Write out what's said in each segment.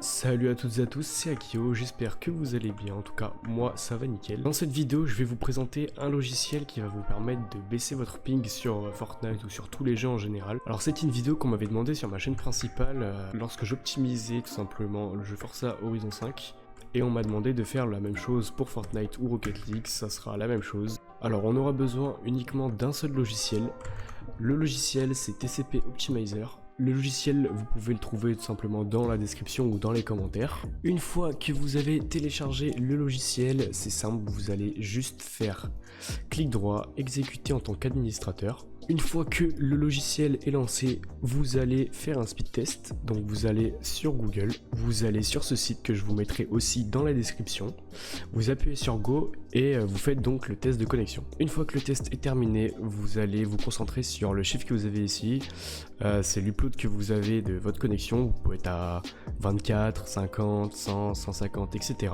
Salut à toutes et à tous, c'est Akio, j'espère que vous allez bien, en tout cas moi ça va nickel. Dans cette vidéo je vais vous présenter un logiciel qui va vous permettre de baisser votre ping sur Fortnite ou sur tous les jeux en général. Alors c'est une vidéo qu'on m'avait demandé sur ma chaîne principale lorsque j'optimisais tout simplement le jeu Forza Horizon 5. Et on m'a demandé de faire la même chose pour Fortnite ou Rocket League, ça sera la même chose. Alors on aura besoin uniquement d'un seul logiciel. Le logiciel c'est TCP Optimizer. Le logiciel, vous pouvez le trouver tout simplement dans la description ou dans les commentaires. Une fois que vous avez téléchargé le logiciel, c'est simple, vous allez juste faire clic droit, exécuter en tant qu'administrateur. Une fois que le logiciel est lancé, vous allez faire un speed test. Donc vous allez sur Google, vous allez sur ce site que je vous mettrai aussi dans la description. Vous appuyez sur Go et vous faites donc le test de connexion. Une fois que le test est terminé, vous allez vous concentrer sur le chiffre que vous avez ici. C'est l'upload que vous avez de votre connexion. Vous pouvez être à 24, 50, 100, 150, etc.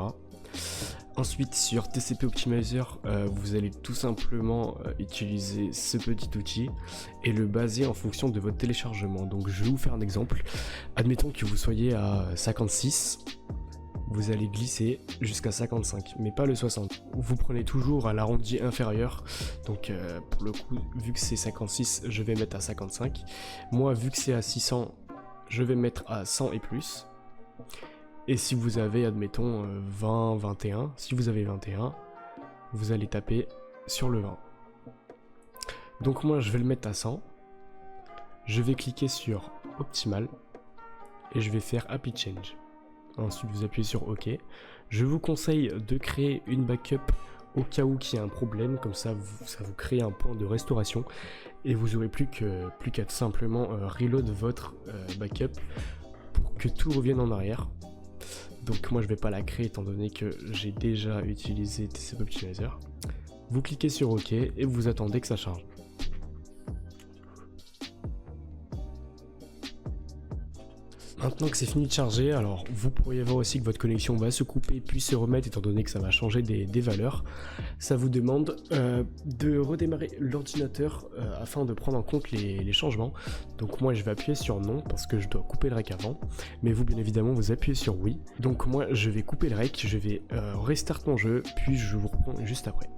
Ensuite sur TCP Optimizer, vous allez tout simplement utiliser ce petit outil et le baser en fonction de votre téléchargement. Donc je vais vous faire un exemple. Admettons que vous soyez à 56, vous allez glisser jusqu'à 55, mais pas le 60. Vous prenez toujours à l'arrondi inférieur, donc pour le coup, vu que c'est 56, je vais mettre à 55. Moi, vu que c'est à 600, je vais mettre à 100 et plus. Et si vous avez, admettons, 20, 21, si vous avez 21, vous allez taper sur le 20. Donc moi, je vais le mettre à 100. Je vais cliquer sur Optimal et je vais faire Happy Change. Ensuite, vous appuyez sur OK. Je vous conseille de créer une backup au cas où il y a un problème. Comme ça vous crée un point de restauration et vous aurez plus qu'à tout simplement reload votre backup pour que tout revienne en arrière. Donc moi je vais pas la créer étant donné que j'ai déjà utilisé TCP Optimizer. Vous cliquez sur OK et vous attendez que ça charge. Maintenant que c'est fini de charger, alors vous pourriez voir aussi que votre connexion va se couper puis se remettre étant donné que ça va changer des valeurs. Ça vous demande de redémarrer l'ordinateur afin de prendre en compte les changements. Donc moi je vais appuyer sur non parce que je dois couper le rec avant. Mais vous bien évidemment vous appuyez sur oui. Donc moi je vais couper le rec, je vais restart mon jeu puis je vous reprends juste après.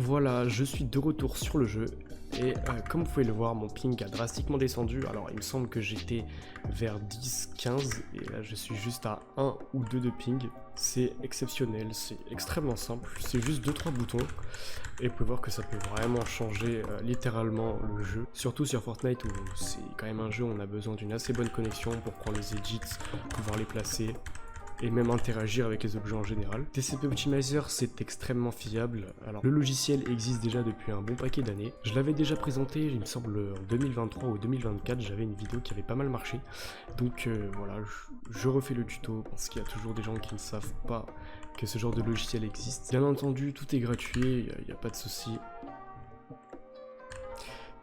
Voilà, je suis de retour sur le jeu et comme vous pouvez le voir, mon ping a drastiquement descendu. Alors il me semble que j'étais vers 10, 15 et là je suis juste à 1 ou 2 de ping. C'est exceptionnel, c'est extrêmement simple, c'est juste 2-3 boutons et vous pouvez voir que ça peut vraiment changer littéralement le jeu. Surtout sur Fortnite où c'est quand même un jeu où on a besoin d'une assez bonne connexion pour prendre les edits, pouvoir les placer et même interagir avec les objets en général. TCP Optimizer c'est extrêmement fiable. Alors le logiciel existe déjà depuis un bon paquet d'années. Je l'avais déjà présenté, il me semble en 2023 ou 2024, j'avais une vidéo qui avait pas mal marché. Donc voilà, je refais le tuto parce qu'il y a toujours des gens qui ne savent pas que ce genre de logiciel existe. Bien entendu, tout est gratuit, il n'y a pas de souci.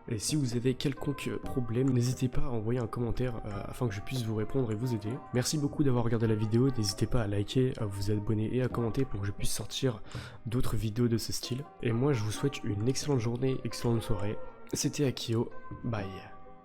Et si vous avez quelconque problème, n'hésitez pas à envoyer un commentaire afin que je puisse vous répondre et vous aider. Merci beaucoup d'avoir regardé la vidéo, n'hésitez pas à liker, à vous abonner et à commenter pour que je puisse sortir d'autres vidéos de ce style. Et moi je vous souhaite une excellente journée, excellente soirée. C'était Akio, bye.